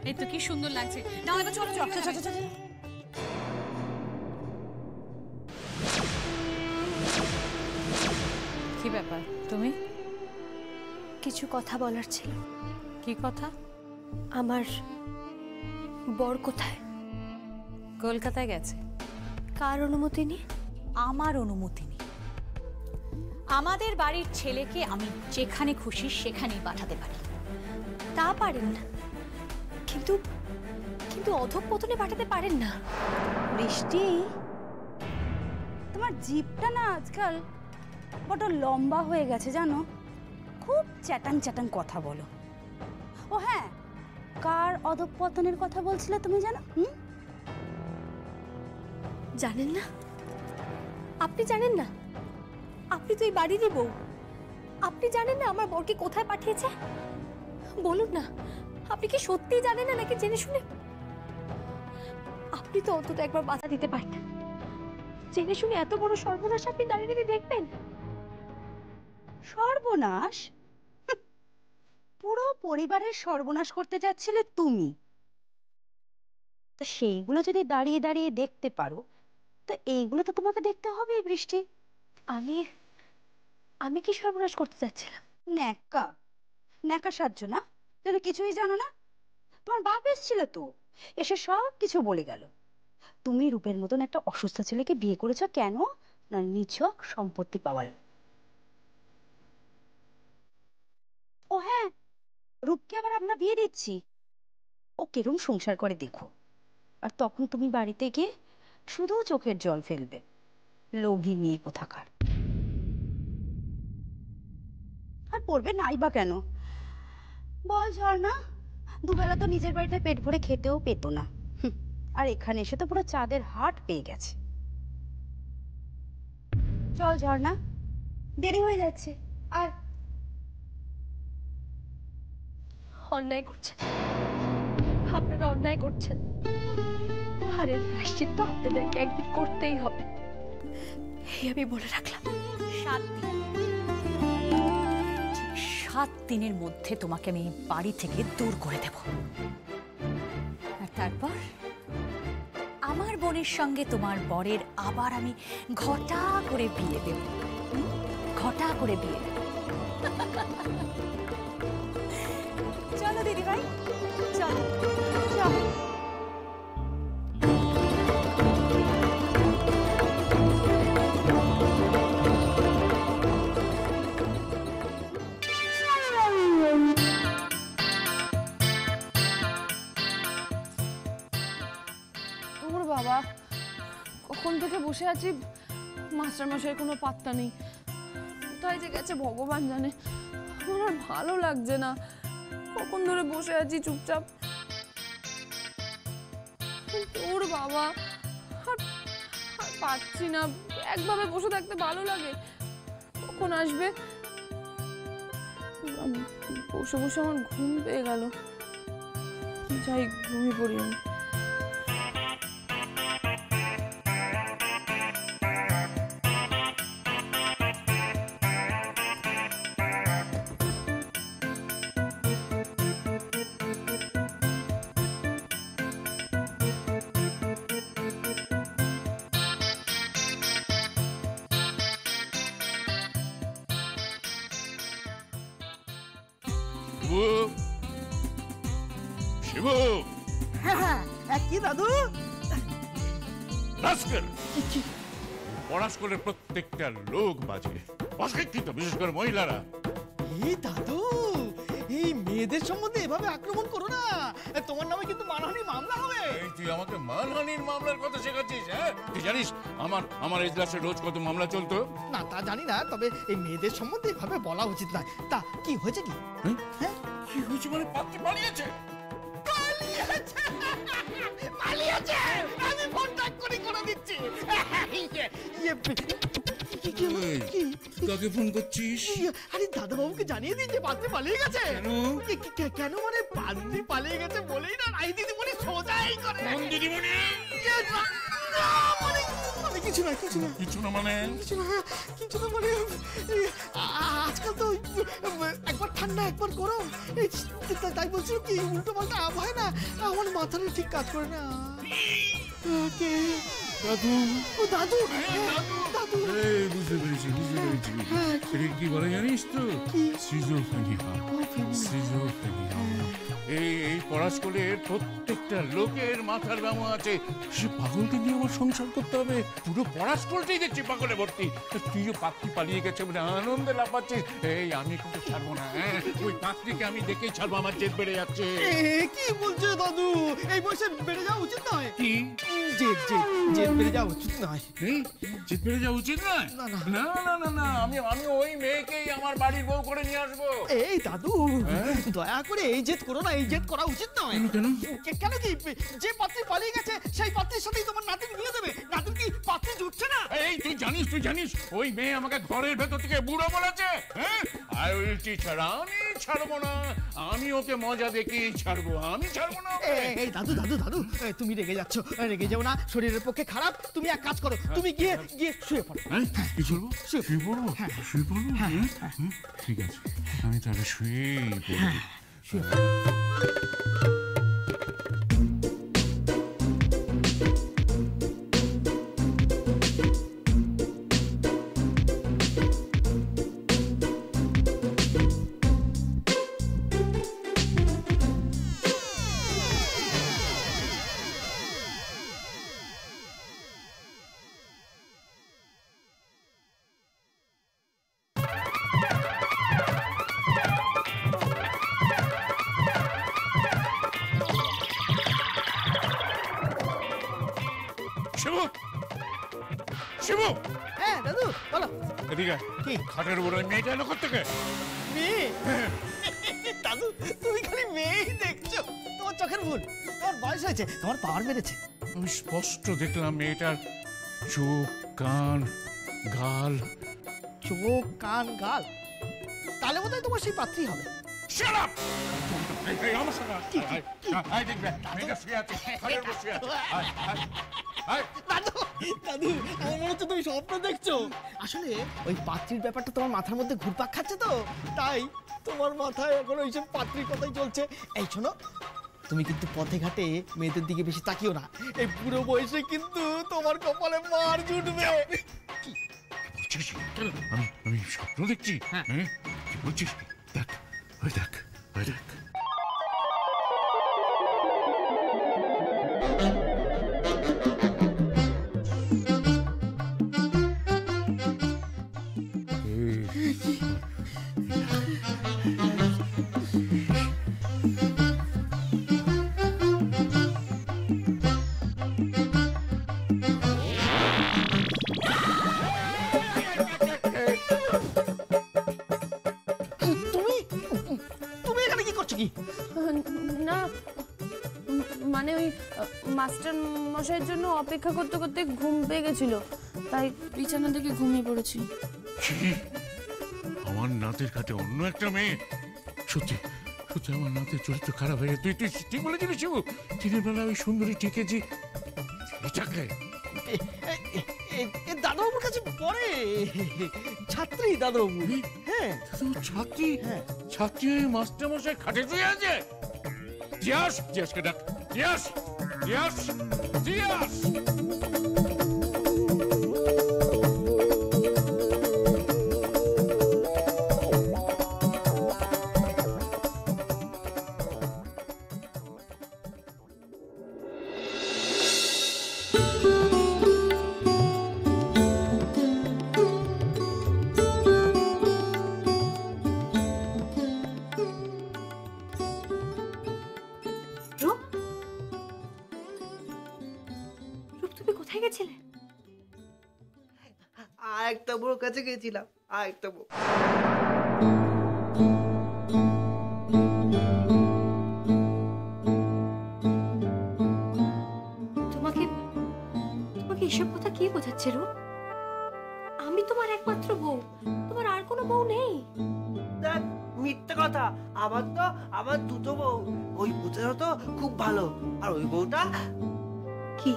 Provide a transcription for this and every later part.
এই তো কি সুন্দর লাগছে। নাও এবার চলো চলো চলো চলো। কি ব্যাপার তুমি? কিছু কথা বলার ছিল। কি কথা? আমার বর কোথায়? কলকাতায় গেছে। কার অনুমতি নেই? আমার অনুমতি নেই। আমাদের বাড়ির ছেলেকে আমি যেখানে খুশি সেখানেই পাঠাতে পারি। তা পারেন না, কিন্তু কিন্তু অধঃপতনে পাঠাতে পারেন না। বৃষ্টি, তোমার জিভটা না আজকাল বড় লম্বা হয়ে গেছে জানো, খুব চ্যাটাং চ্যাটাং কথা বলো। ও হ্যাঁ, কার অধঃপতনের কথা বলছিলে তুমি জানো? জানেন না? আপনি জানেন না? আপনি তো এই বাড়িরই বউ। আপনি জানেন না আমার বরকে কোথায় পাঠিয়েছে? বলুন না, আপনি কি সত্যিই জানেন না নাকি জেনে শুনে? আপনি তো অন্তত একবার বাধা দিতে পারতেন। জেনে শুনে এত বড় সর্বনাশ আপনি দাঁড়িয়ে দাঁড়িয়ে দেখবেন? সর্বনাশ? পুরো পরিবারের সর্বনাশ করতে যাচ্ছিলে তুমি। তা সেইগুলো যদি দাঁড়িয়ে দাঁড়িয়ে দেখতে পারো, তো এইগুলো তো তোমাকে দেখতে হবে বৃষ্টি। আমি আমি কি সর্বনাশ করতে যাচ্ছিলাম? ন্যাকা ন্যাকা সাহায্য না, তুমি কিছুই জানো না। তোমার বাপ এসেছিল তো, এসে সব কিছু বলে গেল। তুমি রূপের মতন একটা অসুস্থ ছেলেকে বিয়ে করেছো কেন? না নিছক সম্পত্তি পাওয়ার। ও হ্যাঁ, রূপকে আবার আমরা বিয়ে দিচ্ছি, ও কেরম সংসার করে দেখো। আর তখন তুমি বাড়িতে গিয়ে শুধু চোখের জল ফেলবে। লোভী মেয়ে কোথাকার। আর পড়বে নাই বা কেন বল ঝর্ণা? দুবেলা তো নিজের বাড়িতে পেট ভরে খেতেও পেত না, আর এখানে এসে তো পুরো চাঁদের হাট পেয়ে গেছে। চল ঝর্ণা, দেরি হয়ে যাচ্ছে। আর অন্যায় করছেন, আপনারা অন্যায় করছেন। আরে প্রায়শ্চিত্ত আপনাদেরকে একদিন করতেই হবে, এই আমি বলে রাখলাম। 7 দিন, 7 দিনের মধ্যে তোমাকে আমি বাড়ি থেকে দূর করে দেব। আর তারপর আমার বোনের সঙ্গে তোমার বরের আবার আমি ঘটা করে বিয়ে দেব। ঘটা করে বিয়ে দেব। চলো দিদি ভাই, চলো চলো। বাবা, কখন থেকে বসে আছি, মাস্টার মশাইয়ের কোনো পাত্তা নেই। কোথায় যে গেছে ভগবান জানে। আমার আর ভালো লাগছে না, কখন ধরে বসে আছি চুপচাপ। ওর বাবা, আর পারছি না, একভাবে বসে থাকতে ভালো লাগে। কখন আসবে? বসে বসে আমার ঘুম পেয়ে গেল। যাই ঘুমিয়ে পড়ি আমি। শিবু, কি দাদু? পড়াশোনার প্রত্যেকটা লোক বাজে, অশিক্ষিত, বিশেষ করে মহিলারা। এই দাদু, এই মেয়েদের সম্বন্ধে এভাবে আক্রমণ করো না, তোমার নামে কিন্তু মানহানি মামলা হবে। এই তুই আমাকে মানহানির মামলার কথা শেখাচ্ছিস? হ্যাঁ, তুই জানিস আমার এজলাসে রোজ কত মামলা চলতো? না তা জানি না, তবে এই মেয়েদের সম্বন্ধে এভাবে বলা উচিত নয়। তা কি হয়েছে? কি হ্যাঁ কি হয়েছে মানে? পাত্রী পালিয়েছে। পালিয়েছে, আমি ফোন ট্যাগ করে দিচ্ছি। কাকে ফোন করছিস? আরে দাদাবাবুকে জানিয়ে দিন যে পাত্রী পালিয়ে গেছে। কেন মানে পাত্রী পালিয়ে গেছে বলেই না রাই দিদিমণি সোজাই করে। কোন দিদিমণি? আমি কিছু কিছু না কিছু না কিছু না মানে কিছু না কিছু না মানে আজকাল তো একবার ঠান্ডা একবার গরম তাই বলছিল কি উল্টো পাল্টা আবহাওয়া না আমার মাথাটা ঠিক কাজ করে না কে দাদু ও দাদু দাদু এই বুঝতে পেরেছি এটাকে কি বলে জানিস তো সিজোফ্রেনিয়া এই পড়াশোনার প্রত্যেকটা লোকের মাথার ব্যামো আছে। সে পাগলকে নিয়ে আমার সংসার করতে হবে, পুরো পড়াশোনাটাই দেখছি পাগলে ভর্তি। তুই যে পাত্রী পালিয়ে গেছে বলে আনন্দে লাফাচ্ছিস, এই আমি কিন্তু ছাড়বো না। হ্যাঁ ওই পাত্রীকে আমি দেখেই ছাড়বো, আমার জেদ বেড়ে যাচ্ছে। কি বলছো দাদু? এই বয়সে বেড়ে যাওয়া উচিত নয়। কি জেদ জেদ জেদ বেড়ে যাওয়া উচিত নয়। জেদ বেড়ে যাওয়া উচিত নয়? না না না না না না, আমি ওই মেয়েকেই আমার বাড়ির বউ করে নিয়ে আসবো। এই দাদু দয়া করে এই জেদ করো না, এই জেদ করা উচিত নয়। কেন কেন কি যে পাত্রী পালিয়ে গেছে সেই পাত্রীর সাথেই তোমার নাতিন বিয়ে দেবে? নাতিন কি পাত্রী জুটছে না? এই তুই জানিস ওই মেয়ে আমাকে ঘরের ভেতর থেকে বুড়ো বলেছে। হ্যাঁ আই উইল টিচ হার, আমি ছাড়বো না, আমি ওকে মজা দেখিয়ে ছাড়বো, আমি ছাড়বো না। এই দাদু দাদু দাদু তুমি রেগে যাচ্ছ, রেগে যাও না, শরীরের পক্ষে খারাপ। তুমি এক কাজ করো, তুমি গিয়ে শুয়ে পড়ো। হ্যাঁ কি করবো? শুয়ে পড়বো? শুয়ে পড়বো? ঠিক আছে, আমি তাহলে শুয়েই পড়বো। শিবু, হ্যাঁ দাদু বলো। এদিকে কি? খাটের উপর ওই মেয়েটা এলো কোত্থেকে? মেয়ে? দাদু তুমি খালি মেয়েই দেখছো, তোমার চোখের ভুল। তোমার বয়স হয়েছে, তোমার পাওয়ার বেড়েছে। আমি স্পষ্ট দেখলাম মেয়েটার চোখ, কান, গাল। চোখ কান গাল, তাহলে বোধহয় তোমার সেই পাত্রী হবে। Shut up! এই আমার সঙ্গে আয়, দেখবে মেয়েটা শুয়ে আছে, খাটের উপর শুয়ে আছে। আয়। দাদু দাদু আমার মনে হচ্ছে তুমি স্বপ্ন দেখছো। আসলে ওই পাত্রীর ব্যাপারটা তোমার মাথার মধ্যে ঘুরপাক খাচ্ছে তো, তাই তোমার মাথায় এখন ওইসব পাত্রীর কথাই চলছে। এই শোনো, তুমি কিন্তু পথে ঘাটে মেয়েদের দিকে বেশি তাকিও না, এই পুরো বয়সে কিন্তু তোমার কপালে মার জুটবে। আমি স্বপ্ন দেখছি? হ্যাঁ কি বলছিস? দেখ ওই দেখ। তুমি এখানে কি করছো? কি না মানে ওই মাস্টার মশাইয়ের জন্য অপেক্ষা করতে করতে ঘুম পেয়ে গেছিল, তাই বিছানা থেকে ঘুমিয়ে পড়েছি। আমার নাতের খাটে অন্য একটা মেয়ে? সত্যি সত্যি আমার নাতের চরিত্র খারাপ হয়ে গেছে। তুই ঠিক বলেছিলি শিবু, দিনের বেলা ওই সুন্দরী টিকেছি এটাকে। দাদাবাবুর কাছে পড়ে, ছাত্রী দাদাবাবু। হ্যাঁ ছাত্রী? হ্যাঁ ছাত্রী ওই মাস্টার মশাই খাটে শুয়ে আছে? জিয়াসকে ডাক। জিয়াস। রূপ, তুমি কোথায় গেছিলে? আরেকটা বুড়োর কাছে গেছিলাম, আরেকটা বুড়ো। তোমাকে এসব কথা কি বোঝাচ্ছে রূপ? আমি তোমার একমাত্র বউ, তোমার আর কোনো বউ নেই। দেখ মিথ্যে কথা, আমার দুটো বউ। ওই ভূতেরও তো খুব ভালো, আর ওই বউটা কি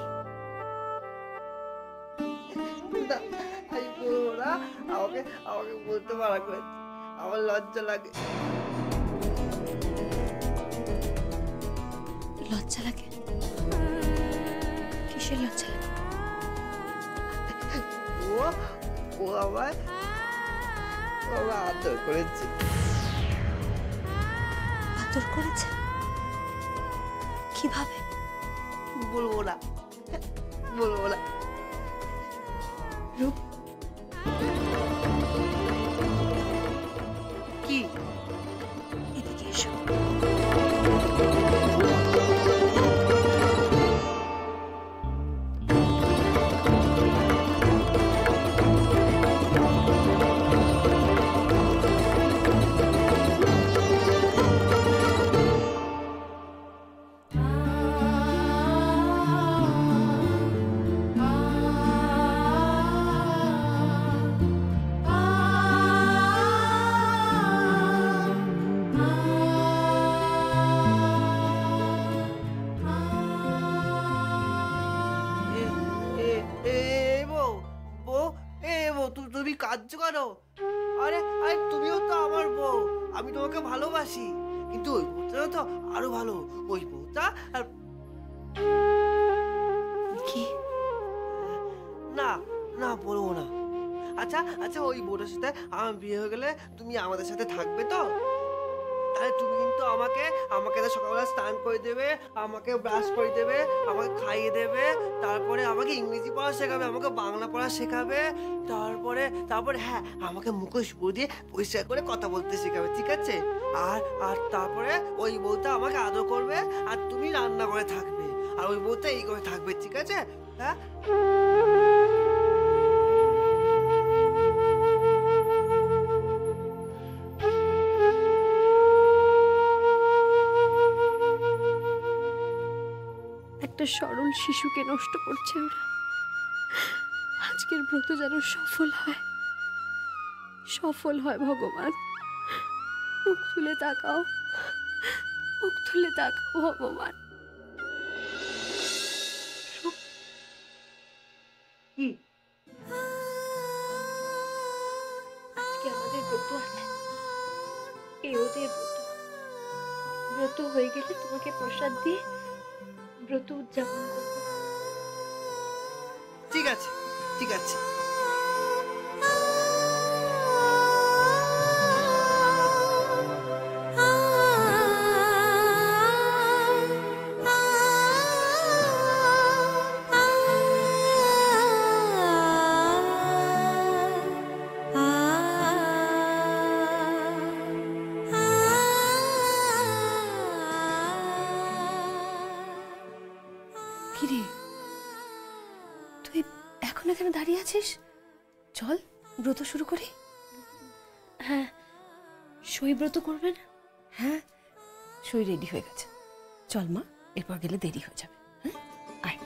না আমাকে আমাকে বলতে মানা করেছে, আমার লজ্জা লাগে। লজ্জা লাগে? কিসের লজ্জা লাগে? ও ও আমায় আদর করেছে। আদর করেছে? কিভাবে? বলবো না, বলবো না। রূপ, কি? এদিকে এসো। তুমি কাঁদছো কেন? আরে আরে তুমিও তো আমার বউ, আমি তোমাকে ভালোবাসি, কিন্তু ওই বউটা তো আরো ভালো। ওই বউটা কি? না না বলবো না। আচ্ছা আচ্ছা, ওই বউটার সাথে আমার বিয়ে হয়ে গেলে তুমি আমাদের সাথে থাকবে তো? তাহলে তুমি কিন্তু আমাকে আমাকে সকালবেলা স্নান করে দেবে, আমাকে ব্রাশ করে দেবে, আমাকে খাইয়ে দেবে, তারপরে আমাকে ইংরেজি পড়া শেখাবে, আমাকে বাংলা পড়া শেখাবে, তারপরে তারপরে হ্যাঁ আমাকে মুখোশ দিয়ে পরিষ্কার করে কথা বলতে শেখাবে, ঠিক আছে? আর আর তারপরে ওই বউটা আমাকে আদর করবে, আর তুমি রান্না করে থাকবে, আর ওই বউটা এই করে থাকবে, ঠিক আছে? হ্যাঁ একটা সরল শিশুকে নষ্ট করছে ওরা। আজকের ব্রত যেন সফল হয়, সফল হয় ভগবান। মুখ তুলে তাকাও, মুখ তুলে তাকাও ভগবান। কি? আজকে আমাদের ব্রত আছে, এই ওদের ব্রত। ব্রত হয়ে গেলে তোমাকে প্রসাদ দিয়ে ব্রত উদযাপন করবো। ঠিক আছে ঠিক আছে। কিরে, তুই এখন এখানে দাঁড়িয়ে আছিস? চল ব্রত শুরু করি। হ্যাঁ, সই ব্রত করবেন? হ্যাঁ, সই রেডি হয়ে গেছে। চল মা, এরপর গেলে দেরি হয়ে যাবে। হ্যাঁ আয়।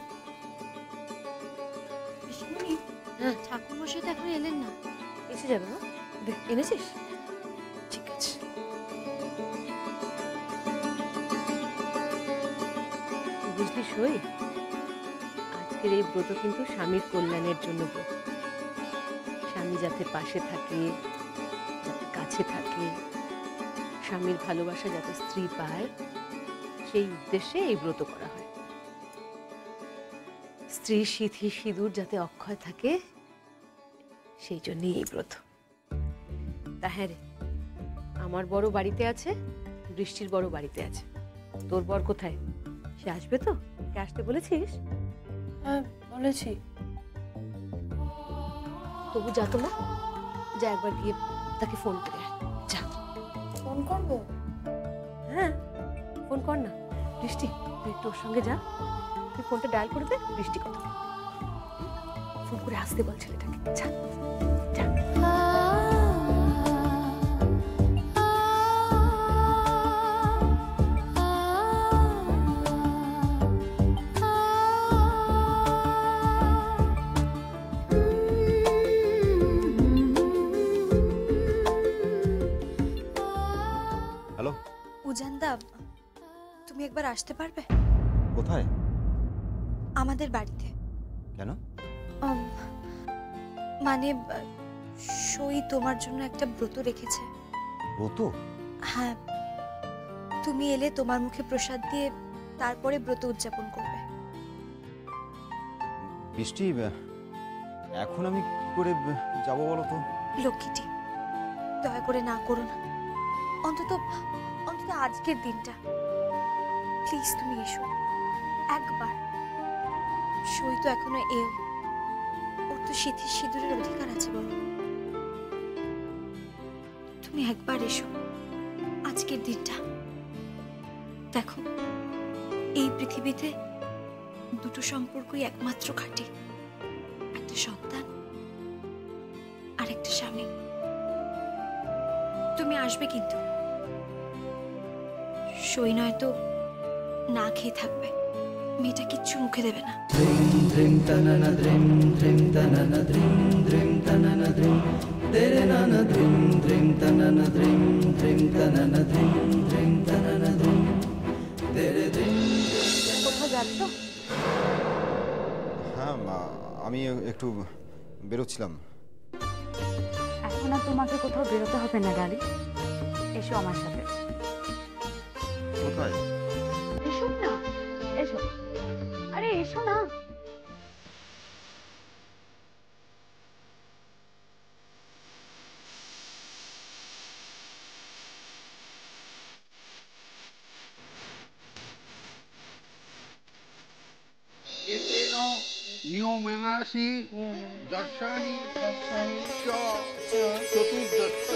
হ্যাঁ, ঠাকুর মশাই তো এখন এলেন না। এসে যাবে মা। দেখ, এনেছিস? ঠিক আছে। বুঝলি সই, আজকের এই ব্রত কিন্তু স্বামীর কল্যাণের জন্য ব্রত। স্বামী যাতে পাশে থাকে, যাতে কাছে থাকে, স্বামীর ভালোবাসা যাতে স্ত্রী পায়, সেই উদ্দেশ্যে এই ব্রত করা হয়। স্ত্রীর সিঁথি সিঁদুর যাতে অক্ষয় থাকে, সেই জন্যই এই ব্রত। তা হ্যাঁ রে, আমার বড় বাড়িতে আছে, বৃষ্টির বড় বাড়িতে আছে। তোর বর কোথায়? সে আসবে তো? কে আসতে বলেছিস? হ্যাঁ বলেছি। তবু যা তো মা, যা একবার গিয়ে তাকে ফোন করে আয়। যা। ফোন করবো? হ্যাঁ ফোন কর না। বৃষ্টি, তুই একটু ওর সঙ্গে যা, তুই ফোনটা ডায়াল করে দে, বৃষ্টি কথা বল। ফোন করে আসতে বল ছেলেটাকে। যা যা। হ্যালো, উজানদা, তুমি একবার আসতে পারবে কোথায়? আমাদের বাড়িতে? কেন? মানে সই তোমার জন্য একটা ব্রত রেখেছে। ব্রত? হ্যাঁ, তুমি এলে তোমার মুখে প্রসাদ দিয়ে তারপরে ব্রত উদযাপন করবে। বৃষ্টি, এখন আমি কি করে যাব বলো তো? লক্ষ্মীটি, দয়া করে না করো না, অন্তত অন্তত আজকের দিনটা প্লিজ তুমি এসো একবার। সই তো এখনো এও, ওর তো সিঁথির সিঁদুরের অধিকার আছে বলো। তুমি একবার এসো আজকের দিনটা। দেখো, এই পৃথিবীতে দুটো সম্পর্কই একমাত্র খাঁটি, একটা সন্তান আর একটা স্বামী। তুমি আসবে কিন্তু, সই নয় তো না খেয়ে থাকবে, মেয়েটা কিচ্ছু মুখে দেবে না। কোথাও যাচ্ছ? হ্যাঁ, আমি একটু বেরোচ্ছিলাম। এখন আর তোমাকে কোথাও বেরোতে হবে না ডালি, এসো আমার সাথে। কোথায়? এসো না, এসো। আরে এসো না। নিয়মেনাসি দর্শানি চ চতুর্দশ।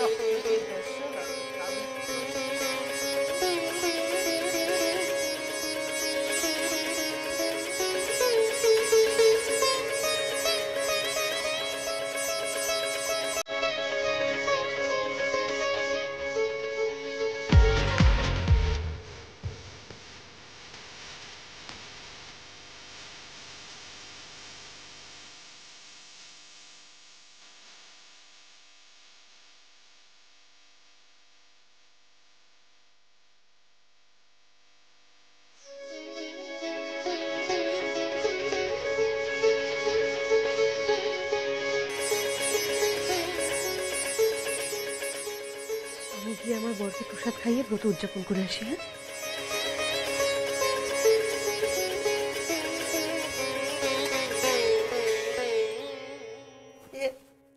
আমি গিয়ে আমার বরকে প্রসাদ খাইয়ে ব্রত উদযাপন করে আসি। হ্যাঁ,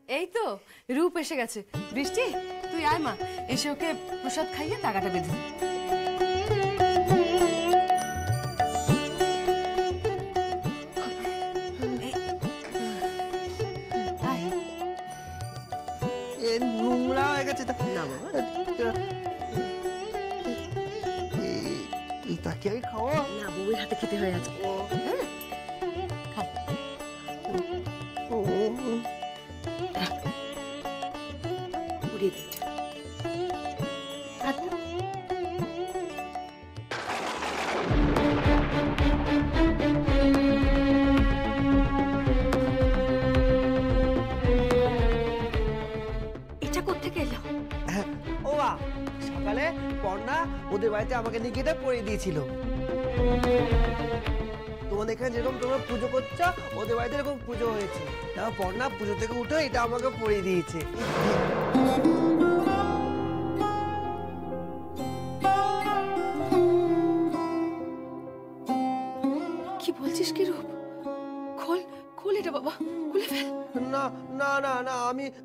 এই তো রূপ এসে গেছে। বৃষ্টি, তুই আয় মা, এসে ওকে প্রসাদ খাইয়ে টাকাটা বেঁধে দে। এ নোংরা হয়ে গেছে। না বাবা, এই তাকে আমি খাওয়া? না, বউয়ের হাতে খেতে হয় আজকে। হ্যাঁ, খা। উড়িয়ে দে। আচ্ছা, এটা কোত্থেকে এলো? ও বা, সকালে পর্ণা ওদের বাড়িতে আমাকে নিয়ে গিয়ে এটা পরিয়ে দিয়েছিল। তোমাদের এখানে যেরকম তোমরা পুজো করছো, ওদের বাড়িতে এরকম পুজো হয়েছে। তারপর পর্ণা পুজো থেকে উঠে এটা আমাকে পরিয়ে দিয়েছে। কি বলছিস কি রূপ? খোল খোল এটা বাবা, খুলে ফেল। না না না না,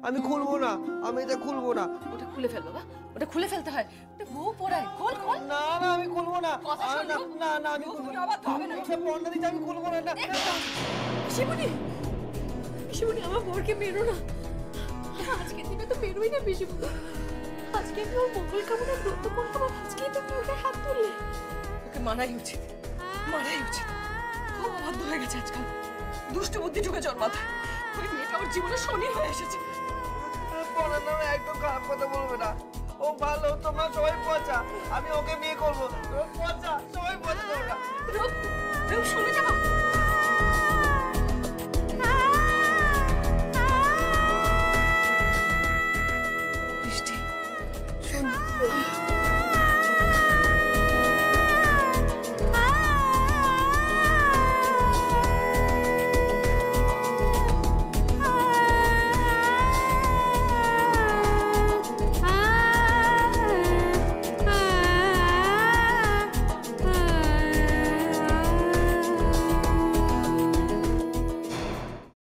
আমি খুলবো না, আমি এটা খুলবো না। ওটা খুলে ফেল বাবা, ওটা খুলে ফেলতে হয়, ওটা বউ পড়ায়। খোল খোল। না না, আমি খুলবো না। কথা শোন, না রূপ। না না, আমি রূপ, খুলবো তুই না। অবাক হবে না। ওটা পর্ণা দিচ্ছে, আমি খুলবো না। শিবুনি, শিবুনি, আমার বরকে মেরো না। আজকে থেকে তো বেরোই না বেশি। আজকে আমি ওর মঙ্গল কামনা ব্রত করতে পারবো, আজকেই তো তুমি ওকে হাত তুললে। ওকে মারাই উচিত, মারাই উচিত। খুব অবাধ্য হয়ে গেছে আজকাল, দুষ্ট বুদ্ধি ঢুকেছে ওর মাথায়। ওই মেয়েটা ওর জীবনে শনি হয়ে এসেছে। পর্ণার নামে একদম খারাপ কথা বলবে না। ও ভালো, তোমরা সবাই পচা, আমি ওকে বিয়ে করবো। পচা, সবাই পচা তোমরা। রূপ, রূপ শুনে